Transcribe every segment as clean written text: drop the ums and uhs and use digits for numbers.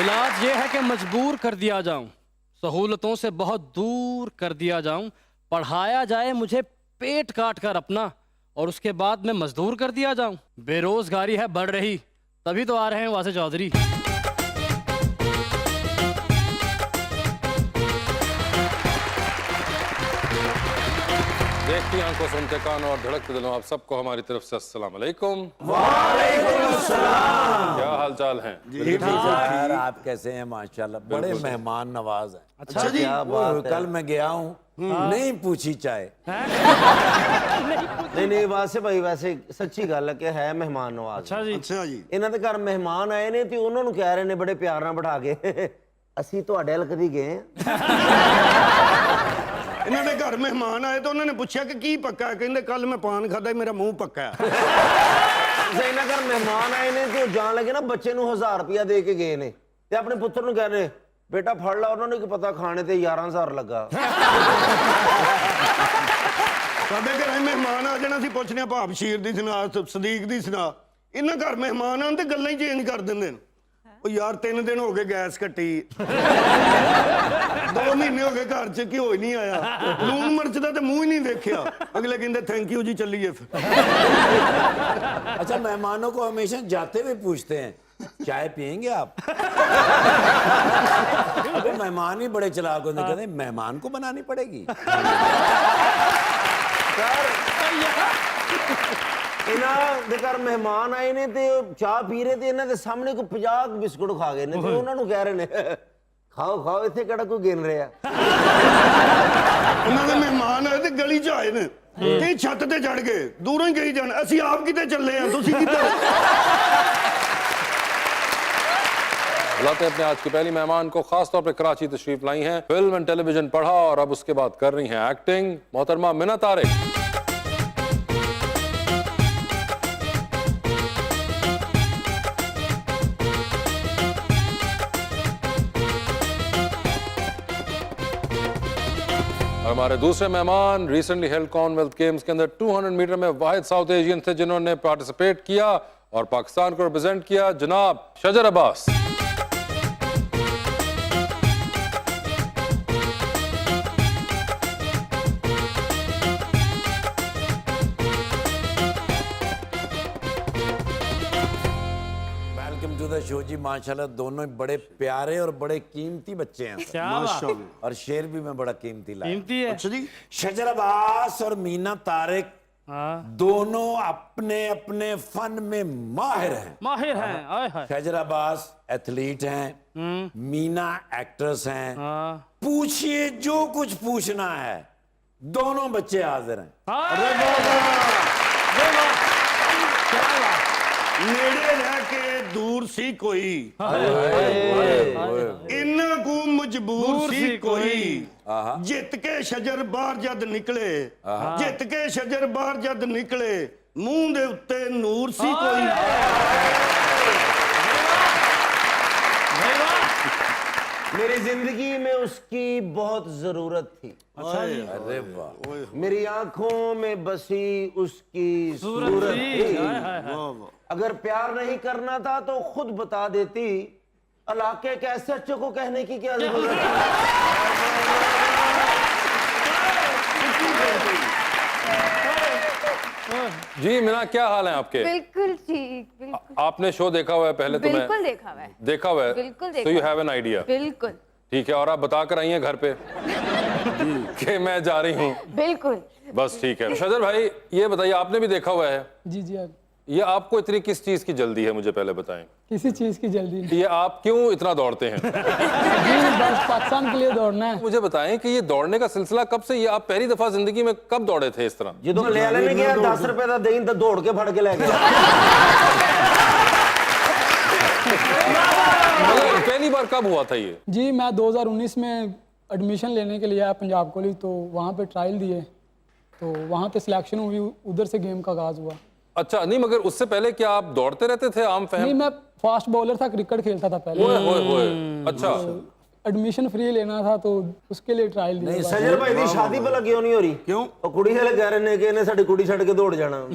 इलाज ये है कि मजबूर कर दिया जाऊं, सहूलतों से बहुत दूर कर दिया जाऊं, पढ़ाया जाए मुझे पेट काट कर अपना, और उसके बाद मैं मजदूर कर दिया जाऊं। बेरोजगारी है बढ़ रही, तभी तो आ रहे हैं वासे चौधरी। देखती आंखों, सुनते कान और धड़कते दिलों, आप सबको हमारी तरफ से अस्सलाम वालेकुम। वालेकुम अस्सलाम। क्या हाल चाल हैं? यार आप कैसे हैं? माशाल्लाह बड़े मेहमान नवाज हैं। अच्छा जी, क्या बात है। कल मैं गया हूँ, नहीं पूछी चाय। नहीं वासे भाई, वैसे सच्ची गल है कि है मेहमान नवाज। अच्छा जी, अच्छा जी। ਇਹਨਾਂ ਦੇ ਘਰ ਮਹਿਮਾਨ ਆਏ ਨੇ ਤੇ ਉਹਨਾਂ ਨੂੰ ਕਹਿ ਰਹੇ ਨੇ ਬੜੇ ਪਿਆਰ ਨਾਲ ਬਿਠਾ ਕੇ, ਅਸੀਂ ਤੁਹਾਡੇ ਹਲ ਕਦੀ ਗਏ ਆ। ਇਹਨਾਂ ਦੇ ਘਰ ਮਹਿਮਾਨ ਆਏ ਤਾਂ ਉਹਨਾਂ ਨੇ ਪੁੱਛਿਆ ਕਿ ਕੀ ਪੱਕਾ ਹੈ, ਕਹਿੰਦੇ ਕੱਲ ਮੈਂ ਪਾਨ ਖਾਦਾ, ਮੇਰਾ ਮੂੰਹ ਪੱਕਾ ਹੈ। ਇਹਨਾਂ ਘਰ ਮਹਿਮਾਨ ਆਏ ਨੇ ਤੇ ਉਹ ਜਾਣ ਲੱਗੇ ਨਾ, ਬੱਚੇ ਨੂੰ 1000 ਰੁਪਇਆ ਦੇ ਕੇ ਗਏ ਨੇ ਤੇ ਆਪਣੇ ਪੁੱਤਰ ਨੂੰ ਕਹਿ ਰਹੇ ਬੇਟਾ ਫੜ ਲਾ, ਉਹਨਾਂ ਨੂੰ ਕੀ ਪਤਾ ਖਾਣੇ ਤੇ 11000 ਲੱਗਾ। ਸਾਡੇ ਘਰ ਮਹਿਮਾਨ ਆ ਜਾਣਾ, ਅਸੀਂ ਪੁੱਛਨੇ ਭਾਵ ਬਸ਼ੀਰ ਦੀ ਸੁਣਾ, ਸਦੀਕ ਦੀ ਸੁਣਾ। ਇਹਨਾਂ ਘਰ ਮਹਿਮਾਨ ਆਣ ਤੇ ਗੱਲਾਂ ਹੀ ਚੇਂਜ ਕਰ ਦਿੰਦੇ ਨੇ। ਉਹ ਯਾਰ 3 ਦਿਨ ਹੋ ਗਏ ਗੈਸ ਕੱਟੀ, 2 ਮਹੀਨੇ ਹੋ ਗਏ ਘਰ 'ਚ ਘਿਓ ਹੀ ਨਹੀਂ ਆਇਆ, ਲੂਣ ਮਿਰਚ ਦਾ ਤੇ ਮੂੰਹ ਹੀ ਨਹੀਂ ਦੇਖਿਆ। ਅਗਲੇ ਕਹਿੰਦੇ ਥੈਂਕ ਯੂ जी, चलिए फिर। अच्छा, मेहमानों को हमेशा जाते हुए पूछते हैं चाय पियेंगे आप? अबे मेहमान ही बड़े चालाक होते हैं, कहते हैं मेहमान को बनानी पड़ेगी। ਇਹਨਾਂ ਦੇ ਘਰ ਮਹਿਮਾਨ ਆਏ ਨੇ ਤੇ ਚਾਹ ਪੀ ਰਹੇ ਤੇ ਇਹਨਾਂ ਦੇ ਸਾਹਮਣੇ ਕੋਈ 50 ਬਿਸਕੁਟ ਖਾ ਗਏ ਨੇ ਤੇ ਉਹਨਾਂ ਨੂੰ ਕਹਿ ਰਹੇ ਨੇ ਖਾਓ ਖਾਓ, ਇੱਥੇ ਕਿਹੜਾ ਕੋਈ ਗਿਣ ਰਿਹਾ। ਉਹਨਾਂ ਦੇ ਮਹਿਮਾਨ ਆਏ ਤੇ ਗਲੀ 'ਚ ਆਏ ਨੇ ਤੇ ਛੱਤ ਤੇ ਚੜ ਗਏ, ਦੂਰੋਂ ਹੀ ਕਹੀ ਜਾਣ ਅਸੀਂ ਆਪ ਕਿਤੇ ਚੱਲੇ ਆ, ਤੁਸੀਂ ਕਿੱਧਰ? बुलाते हैं अपने आज की पहली मेहमान को, खास तौर पे कराची तशरीफ लाई हैं, फिल्म एंड टेलीविजन पढ़ा और अब उसके बाद कर रही हैं एक्टिंग, मोहतरमा मिना तारिक। हमारे दूसरे मेहमान रिसेंटली हेल्ड कॉमनवेल्थ गेम्स के अंदर 200 मीटर में वाहिद साउथ एशियन थे जिन्होंने पार्टिसिपेट किया और पाकिस्तान को रिप्रेजेंट किया, जनाब Shajar Abbas. Welcome to the show जी। माशाल्लाह दोनों ही बड़े प्यारे और बड़े कीमती बच्चे हैं, क्या बात, और शेर भी मैं बड़ा कीमती लाया। कीमती है। अच्छा जी। शजर अब्बास और मीना तारिक दोनों अपने अपने फन में माहिर हैं। माहिर हैं। आए हाय। शजर अब्बास एथलीट हैं, मीना एक्ट्रेस हैं। पूछिए जो कुछ पूछना है, दोनों बच्चे हाजिर हैं। ਨੇੜੇ ਰਹਿ ਕੇ ਦੂਰ ਸੀ ਕੋਈ, ਇਹਨਾਂ ਕੋ ਮਜਬੂਰ ਸੀ ਕੋਈ, ਜਿੱਤ ਕੇ ਸ਼ਜਰ ਬਾਹਰ ਜਦ ਨਿਕਲੇ, ਜਿੱਤ ਕੇ ਸ਼ਜਰ ਬਾਹਰ ਜਦ ਨਿਕਲੇ, ਮੂੰਹ ਦੇ ਉੱਤੇ ਨੂਰ ਸੀ ਕੋਈ। मेरी जिंदगी में उसकी बहुत जरूरत थी। अरे वाह। मेरी आंखों में बसी उसकी सूरत थी। अगर प्यार नहीं करना था तो खुद बता देती, इलाके के ऐसे अच्छे को कहने की क्या जरूरत है। जी मिना, क्या हाल है आपके? बिल्कुल ठीक, बिल्कुल आपने शो देखा हुआ है पहले? तो मैं बिल्कुल देखा हुआ है। देखा हुआ है, बिल्कुल देखा तो यू हुआ है। Have an idea. बिल्कुल ठीक है, और आप बता कर आई हैं घर पे कि मैं जा रही हूँ? बिल्कुल। बस ठीक है। शजर भाई ये बताइए, आपने भी देखा हुआ है, जी जी, ये आपको इतनी किस चीज की जल्दी है, मुझे पहले बताएं। किसी चीज की जल्दी नहीं। ये आप क्यों इतना दौड़ते हैं? जी, बस पाकिस्तान के लिए दौड़ना है। मुझे बताएं कि ये दौड़ने का सिलसिला कब से, ये आप पहली दफा जिंदगी में कब दौड़े थे इस तरह? ਜਦੋਂ ਲੈ ਲੈਣੇ ਗਿਆ 10 ਰੁਪਏ ਦਾ ਦੇਈਂ ਤਾਂ ਦੌੜ ਕੇ ਫੜ ਕੇ ਲੈ ਗਿਆ। मतलब पहली बार कब हुआ था ये? जी, मैं 2019 में एडमिशन लेने के लिए आया पंजाब कॉलेज, तो वहाँ पे ट्रायल दिए, तो वहाँ पे सिलेक्शन हुई, उधर से गेम का आगाज हुआ। अच्छा, नहीं मगर उससे पहले क्या आप दौड़ते रहते थे? आम नहीं, फहम। मैं फास्ट बॉलर था, क्रिकेट खेलता था पहले। ओए। अच्छा, एडमिशन फ्री लेना था तो उसके लिए ट्रायल दिया। ਨਹੀਂ ਸਜਰ ਭਾਈ ਦੀ ਸ਼ਾਦੀ ਭਲਾ ਕਿਉਂ ਨਹੀਂ ਹੋ ਰਹੀ? ਕਿਉਂ? ਉਹ ਕੁੜੀ ਵਾਲੇ ਕਹਿ ਰਹੇ ਨੇ ਕਿ ਇਹਨੇ ਸਾਡੀ ਕੁੜੀ ਛੱਡ ਕੇ ਦੌੜ ਜਾਣਾ।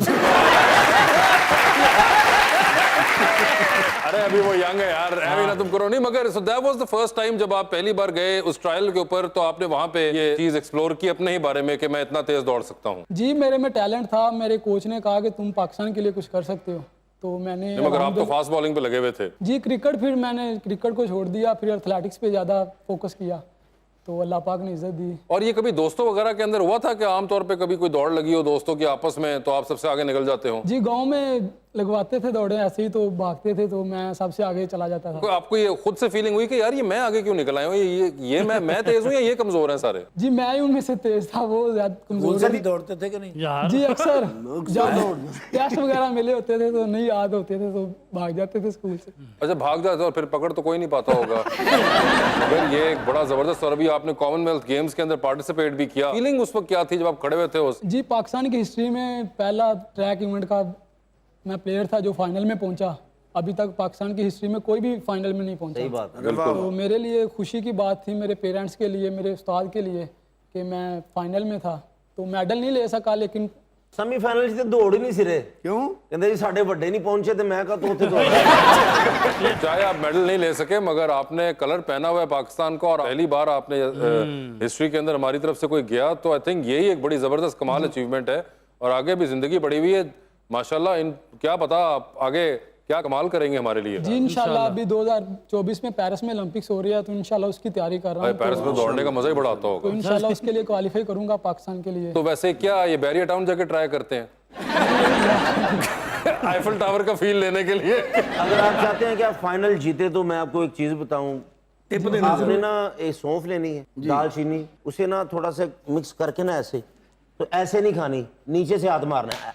अरे अभी वो यंग है यार, ऐਵੇਂ ना तुम करो नहीं। मगर so that was the first time जब आप पहली बार गए उस ट्रायल के ऊपर, तो आपने वहां पे ये चीज एक्सप्लोर की अपने ही बारे में कि मैं इतना तेज दौड़ सकता हूँ। जी मेरे में टैलेंट था, मेरे कोच ने कहा कि तुम पाकिस्तान के लिए कुछ कर सकते हो, तो मैंने मगर आप तो फास्ट बॉलिंग पे लगे हुए थे। जी क्रिकेट, फिर मैंने क्रिकेट को छोड़ दिया, फिर एथलेटिक्स पे ज़्यादा फोकस किया, तो अल्लाह पाक ने इज्जत दी। और ये कभी दोस्तों वगैरह के अंदर हुआ था कि आमतौर पे कभी कोई दौड़ लगी हो दोस्तों की आपस में, तो आप सबसे आगे निकल जाते हो? जी गांव में लगवाते थे दौड़े ऐसे ही, तो भागते थे, तो मैं सबसे आगे चला जाता था। कोई आपको ये खुद से फीलिंग हुई कि यार ये मैं आगे क्यों निकल आया हूँ, ये मैं तेज हूँ या ये कमजोर हैं सारे? जी मैं ही उनमें से तेज था, वो ज्यादा कमजोर से भी दौड़ते थे कि नहीं? जी अक्सर जब टेस्ट वगैरह मिले होते थे तो नहीं याद होते थे तो भाग जाते थे स्कूल से। अच्छा, भाग जाते और फिर पकड़ तो कोई नहीं पाता होगा। मगर ये एक बड़ा जबरदस्त, और अभी आपने कॉमनवेल्थ गेम्स के अंदर पार्टिसिपेट भी किया, फीलिंग उस वक्त क्या थी जब आप खड़े हुए थे? जी पाकिस्तान की हिस्ट्री में पहला ट्रैक इवेंट का मैं प्लेयर था जो फाइनल में पहुंचा। अभी तक पाकिस्तान की हिस्ट्री में कोई भी फाइनल में नहीं पहुंचा। सही बात है। तो मेरे लिए खुशी की बात थी, मेरे पेरेंट्स के लिए, मेरे उस्ताद के लिए, कि मैं फाइनल में था। तो मेडल नहीं ले सका, लेकिन ਸੈਮੀਫਾਈਨਲ 'ਚ ਤੇ ਦੌੜ ਹੀ ਨਹੀਂ ਸਿਰੇ। ਕਿਉਂ? ਕਹਿੰਦੇ ਜੀ ਸਾਡੇ ਵੱਡੇ ਨਹੀਂ ਪਹੁੰਚੇ ਤੇ ਮੈਂ ਕਾ ਉੱਥੇ ਦੌੜ। चाहे आप मेडल नहीं ले सके, मगर आपने कलर पहना हुआ है पाकिस्तान का, और पहली बार आपने हिस्ट्री के अंदर हमारी तरफ से कोई गया, तो आई थिंक यही एक बड़ी जबरदस्त कमाल अचीवमेंट है। और आगे भी जिंदगी बढ़ी हुई है माशाल्लाह। इन क्या पता आप आगे क्या कमाल करेंगे हमारे लिए। जी इंशाल्लाह अभी 2024 में पेरिस में ओलंपिक्स हो रही है, तो इंशाल्लाह उसकी तैयारी कर रहा हूँ। पेरिस में दौड़ने का मजा ही बड़ा आता तो होगा। इंशाल्लाह उसके लिए क्वालिफाई करूंगा पाकिस्तान के लिए। तो वैसे क्या ये बैरियर टाउन जाके ट्राई करते हैं आईफल टावर का फील लेने के लिए? अगर आप चाहते हैं कि आप फाइनल जीते तो मैं आपको एक चीज बताऊं। आपने ना एक सौंफ लेनी है, दालचीनी, उसे ना थोड़ा सा मिक्स करके ना ऐसे, तो ऐसे नहीं खानी, नीचे से हाथ मारना है।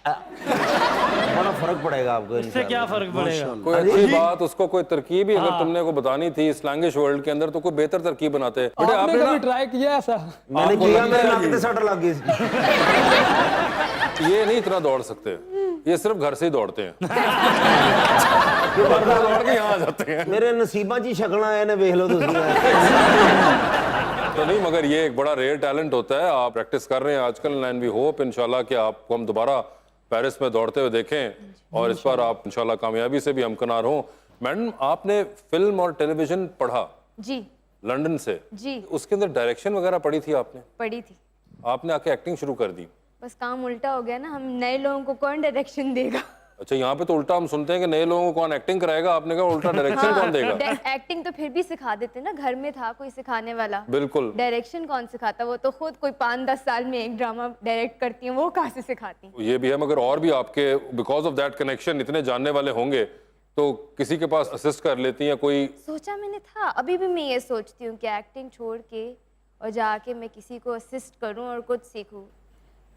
बड़ा फर्क पड़ेगा आपको। इससे क्या फर्क पड़ेगा? कोई अच्छी बात, उसको कोई तरकीब ही अगर तुमने को बतानी थी स्लैंगिश वर्ल्ड के अंदर, तो कोई बेहतर तरकीब बनाते। बेटे आपने आपने कभी ना ट्राई किया ऐसा? मैंने किया, मेरे नाक पे सट लग गई। ये नहीं इतना दौड़ सकते, ये सिर्फ घर से ही दौड़ते हैं। दौड़ के यहाँ आ जाते हैं। मेरे नसीबा जी शक्ल आए ने देख लो तुम। तो नहीं, मगर ये एक बड़ा रेयर टैलेंट होता है। आप प्रैक्टिस कर रहे हैं आजकल, एंड वी होप इंशाल्लाह कि आपको हम दोबारा पेरिस में दौड़ते हुए देखें, और इस बार आप इंशाल्लाह कामयाबी से भी हमकिनार हों। मैडम, आपने फिल्म और टेलीविजन पढ़ा जी लंदन से, जी उसके अंदर डायरेक्शन वगैरह पढ़ी थी आपने? पढ़ी थी। आपने आके एक्टिंग शुरू कर दी? बस काम उल्टा हो गया ना, हम नए लोगों को कौन डायरेक्शन देगा? अच्छा, यहाँ पे तो उल्टा हम सुनते हैं कि नए लोगों को कौन एक्टिंग कराएगा, आपने कहा उल्टा डायरेक्शन कौन देगा? एक्टिंग तो फिर भी सिखा देते ना, घर में था कोई सिखाने वाला। बिल्कुल। डायरेक्शन कौन सिखाता? वो तो खुद कोई 5-10 साल में एक ड्रामा डायरेक्ट करती हैं, वो कहाँ से सिखाती? ये भी है, मगर और भी आपके बिकॉज ऑफ दैट कनेक्शन इतने जानने वाले होंगे, तो किसी के पास असिस्ट कर लेती हैं कोई? सोचा मैंने था, अभी भी मैं ये सोचती हूँ कि एक्टिंग छोड़ के और जाके मैं किसी को असिस्ट करूँ और कुछ सीखूँ,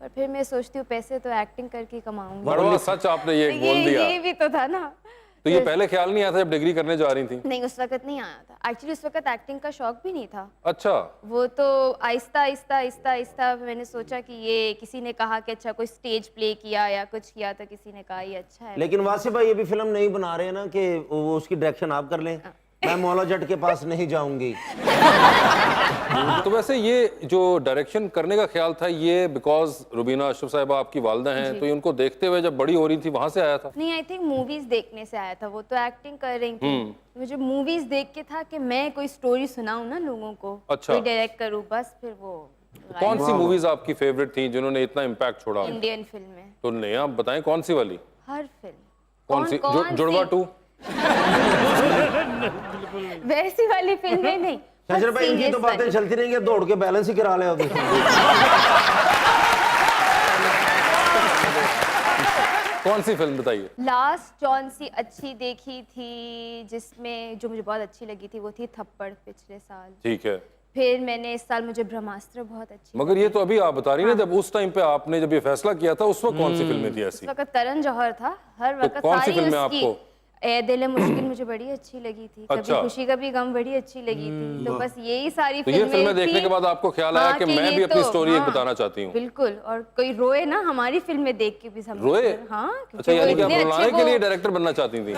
पर फिर मैं सोचती हूँ पैसे तो एक्टिंग करके कमाऊंगी। बड़ा सच आपने ये बोल दिया। ये भी तो था ना। तो ये पहले ख्याल नहीं आया था जब डिग्री करने जा रही थी? नहीं, उस वक्त नहीं आया था। एक्चुअली उस वक्त एक्टिंग का शौक भी नहीं था। अच्छा। वो तो आहिस्ता आहिस्ता आहिस्ता आहिस्ता मैंने सोचा कि ये किसी ने कहा कि अच्छा कोई स्टेज प्ले किया या कुछ किया, तो किसी ने कहा ये अच्छा है। लेकिन वासिफ भाई ये भी फिल्म नहीं बना रहे हैं ना कि वो उसकी डायरेक्शन आप कर लें। मैं मौला जट के पास नहीं जाऊंगी। तो वैसे ये जो डायरेक्शन करने का ख्याल था, ये बिकॉज रुबीना अशरफ साहिबा आपकी वालदा हैं, तो ये उनको देखते हुए जब बड़ी हो रही थी वहां से आया था? नहीं, आई थिंक मूवीज देखने से आया था। वो तो एक्टिंग कर रही थी, मुझे मूवीज देख के था कि मैं कोई स्टोरी सुनाऊं ना लोगों को, अच्छा। कोई डायरेक्ट करूं, बस फिर वो। कौन सी मूवीज आपकी फेवरेट थी जिन्होंने इतना इम्पैक्ट छोड़ा? इंडियन फिल्म में तो नहीं, आप बताएं कौन सी वाली? हर फिल्म। कौन सी? जुड़वा 2? वैसी वाली फिल्में नहीं। शजर भाई इनकी तो बातें चलती रहेंगी, दौड़ के बैलेंस ही करा ले अभी। कौन सी फिल्म बताइए? लास्ट जौन सी अच्छी देखी थी, जिसमें जो मुझे बहुत अच्छी लगी थी, वो थी थप्पड़ पिछले साल। ठीक है। फिर मैंने इस साल मुझे ब्रह्मास्त्र बहुत अच्छी। मगर ये तो अभी आप बता रही ना, जब उस टाइम पे आपने जब ये फैसला किया था, उस वक्त कौन सी फिल्में थी ऐसी? उस वक्त करण जौहर था, हर तो वक्त कौन सी सारी फिल्में उसकी। आपको? ए दिल मुश्किल मुझे बड़ी अच्छी लगी थी, कभी अच्छा। खुशी कभी गम बड़ी अच्छी लगी थी। तो बस यही सारी तो ये फिल्में देखने के बाद आपको ख्याल आया कि मैं भी अपनी स्टोरी एक बताना चाहती हूँ? बिल्कुल, और कोई रोए ना हमारी फिल्में देख के भी समझ। रोए? हाँ। अच्छा, यानी कि आप रुलाने के लिए डायरेक्टर बनना चाहती थी?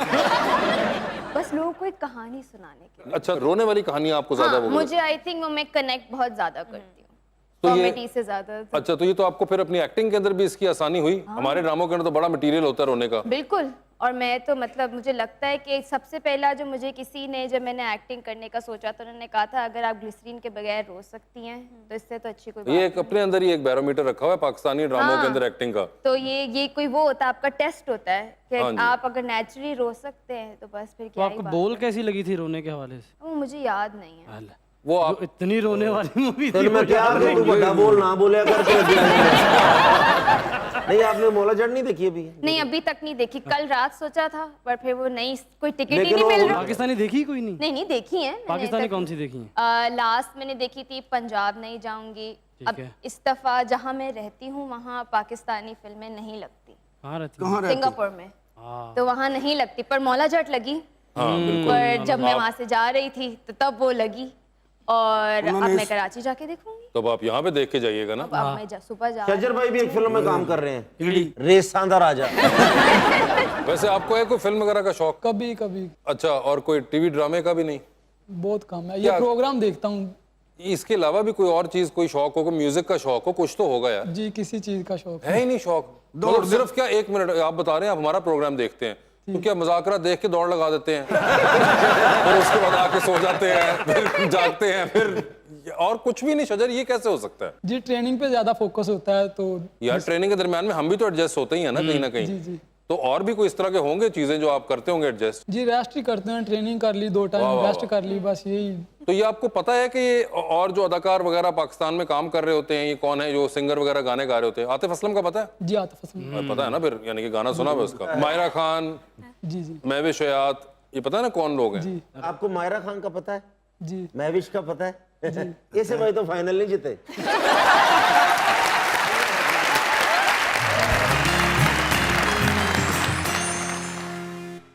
बस लोगों को एक कहानी सुनाने के लिए। अच्छा, रोने वाली कहानी आपको ज्यादा? हाँ, मुझे आई थिंक वो मैं कनेक्ट बहुत ज्यादा करती हूँ, तो ये- कॉमेडी से ज्यादा। अच्छा, तो ये तो आपको फिर अपनी एक्टिंग के अंदर भी इसकी आसानी हुई? हमारे ड्रामों के अंदर तो बड़ा मटेरियल होता है रोने का। बिल्कुल, और मैं तो मतलब मुझे लगता है कि सबसे पहला जो मुझे किसी ने, जब मैंने एक्टिंग करने का सोचा तो उन्होंने कहा था अगर आप ग्लिसरीन के बगैर रो सकती हैं तो इससे तो अच्छी कोई बात ये एक अपने अंदर ही एक बैरोमीटर रखा हुआ है पाकिस्तानी ड्रामों के अंदर एक्टिंग का। तो ये कोई वो होता है, आपका टेस्ट होता है कि हाँ जी। आप अगर नेचुरली रो सकते हैं तो बस फिर तो क्या ही आपको बात बोल कैसी लगी थी रोने के हवाले से? वो मुझे याद नहीं है। अल्लाह, वो आप जो इतनी रोने वाली मूवी थी तेन मैं वो क्या याद नहीं। तू बड़ा बोल ना बोलिया कर नहीं आपने मौला जट नहीं देखी अभी? नहीं अभी तक नहीं देखी, कल रात सोचा था पर फिर वो नहीं, कोई टिकट ही लेकिन नहीं मिल वो रहा। पाकिस्तानी देखी कोई नहीं? नहीं देखी है मैंने पाकिस्तानी तक। कौन सी देखी है? लास्ट मैंने देखी थी पंजाब नहीं जाऊंगी। ठीक अब है। इस दफा जहाँ मैं रहती हूँ वहाँ पाकिस्तानी फिल्में नहीं लगती, कहाँ रहती है? कहाँ रहते? सिंगापुर में, हाँ। तो वहाँ नहीं लगती, पर मौला जट लगी। हाँ बिल्कुल। पर जब मैं वहाँ से जा रही थी तो तब वो लगी, और अब मैं कराची जाके देखूंगी। तब आप यहाँ पे देख के जाइएगा ना। अब मैं सुबह जा शजर भाई भी एक फिल्म में काम कर रहे हैं, रेसां दा राजा। वैसे आपको है कोई फिल्म वगैरह का शौक? कभी कभी अच्छा, और कोई टीवी ड्रामे का भी नहीं? बहुत कम है, ये प्रोग्राम देखता हूँ इसके अलावा भी कोई और चीज, कोई शौक हो, कोई म्यूजिक का शौक हो, कुछ तो होगा यार। जी, किसी चीज का शौक है ही नहीं शौक। मतलब सिर्फ क्या, एक मिनट आप बता रहे हैं आप हमारा प्रोग्राम देखते हैं तो क्या मुज़ाकरा देख के दौड़ लगा देते हैं फिर उसके बाद आके सो जाते हैं, फिर जागते हैं, फिर और कुछ भी नहीं? शजर, ये कैसे हो सकता है? जी, ट्रेनिंग पे ज्यादा फोकस होता है तो यार ट्रेनिंग के दरमियान में हम भी तो एडजस्ट होते ही है ना कहीं ना कहीं। जी जी तो और भी कोई इस तरह के होंगे चीजें जो आप करते होंगे एडजस्ट? जी, रेस्ट ही करते हैं, ट्रेनिंग कर ली 2 टाइम, रेस्ट कर ली, बस यही। तो ये आपको पता है कि ये और जो अदाकार वगैरह पाकिस्तान में काम कर रहे होते हैं, ये कौन है जो सिंगर वगैरह गाने गा रहे होते हैं? आतिफ असलम का पता है? जी, आतिफ असलम। पता है ना फिर, यानी कि गाना सुना है उसका। मायरा खान, जी जी महविश हयात, ये पता है ना कौन लोग हैं? जी आपको मायरा खान का पता है? जी महविश का पता है? ऐसे भाई तो फाइनल नहीं जीते।